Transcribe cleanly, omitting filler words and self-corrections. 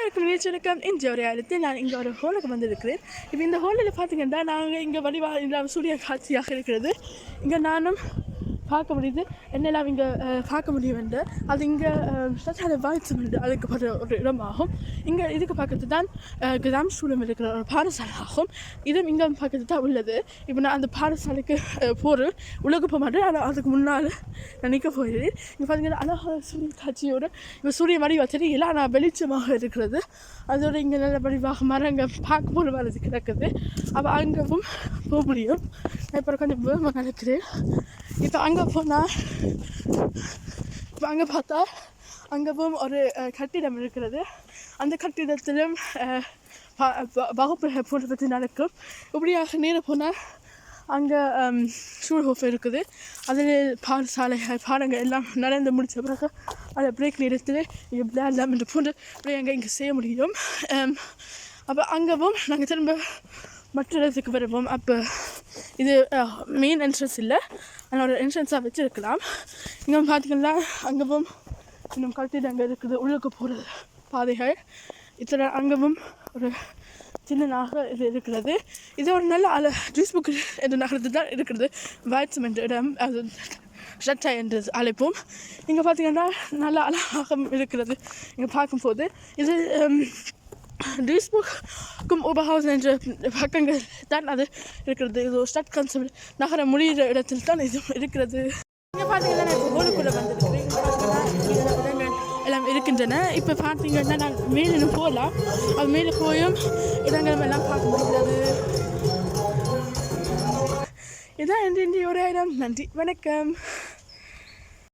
அனைவருக்கும் நிகழ்ச்சிக்கும் இந்த ஒரு இடத்தில் நான் இங்கே ஒரு ஹோலுக்கு வந்திருக்கிறேன். இப்போ இந்த ஹோலில் பார்த்தீங்கன்னா நாங்கள் இங்கே வடிவா சூரிய காட்சியாக இருக்கிறது. இங்கே நானும் பார்க்க முடியுது, என்னெல்லாம் இங்கே பார்க்க முடியும் என்று. அது இங்கே சச்சார வாய்ஸ் அதுக்கு ஒரு இடமாகும். இங்கே இதுக்கு பக்கத்து தான் கிராம சூழல் இருக்கிற ஒரு பாடசாலை ஆகும். இதுவும் இங்கே பக்கத்து தான் உள்ளது. இப்போ நான் அந்த பாடசாலைக்கு போகிறேன், உலக போக மாட்டேன், ஆனால் அதுக்கு முன்னால் நான் நிற்க போகிறேன். இங்கே பார்த்தீங்கன்னா அழகான சூரிய காட்சியோடு இப்போ சூரிய வடிவா தெரியல, ஆனால் வெளிச்சமாக இருக்கிறது. அதோட இங்கே நல்ல வடிவாக மரங்கள் பார்க்க போகிற மாதிரி கிடக்குது. அப்போ அங்கவும் போக முடியும். நான் இப்போ கொஞ்சம் வேகமாக நடக்கிறேன். இப்போ அங்கே போனால் இப்போ அங்கே பார்த்தா அங்கவும் ஒரு கட்டிடம் இருக்கிறது. அந்த கட்டிடத்திலும் வகுப்பு போன்ற பற்றி நடக்கும். இப்படியாக நேரம் போனால் அங்கே ஷூல்ஹோஃப் இருக்குது. அதில் பாடங்கள் எல்லாம் நடந்து முடித்த பிறகு அதை பிரேக் நேரத்தில் இங்கே விளையாடலாம் என்று போன்று அங்கே இங்கே செய்ய முடியும். அப்போ அங்கவும் நாங்கள் திரும்ப மற்ற இடத்துக்கு வருவோம். அப்போ இது மெயின் என்ட்ரன்ஸ் இல்லை, அதனோட என்ட்ரன்ஸாக வச்சுருக்கலாம். இங்கே பார்த்திங்கன்னா அங்கவும் இன்னும் கட்டிடங்கள் இருக்குது, உள்ளுக்கு போகிற பாதைகள். இத்தனை அங்கவும் ஒரு சின்னதாக இது இருக்கிறது. இது ஒரு நல்ல ஜூஸ் புக் என்ற நகரத்து தான் இருக்கிறது. வாய்ட்ஸ் என்ற இடம், அது ஷட்டா என்று அழைப்போம். இங்கே பார்த்திங்கன்னா நல்லா அழகாக இருக்கிறது. இங்கே பார்க்கும்போது இது டியூஸ்புக்கும் ஓபர்ஹாவுசன் என்ற பக்கங்கள் தான் அது இருக்கிறது. இது ஒரு ஸ்டட் கான்செப்ட் நகர முடிகிற இடத்தில் தான் இது இருக்கிறது. இங்கே பார்த்தீங்கன்னா நான் இப்போ கோலுக்குள்ளே வந்துருக்கிறேன். இடங்கள் எல்லாம் இருக்கின்றன. இப்போ பார்த்தீங்கன்னா நான் மேலே போகலாம். அது மேலே போயும் இடங்கள் எல்லாம் பார்க்க முடிகிறது. இதான் இன்றைய ஒரு இடம். நன்றி, வணக்கம்.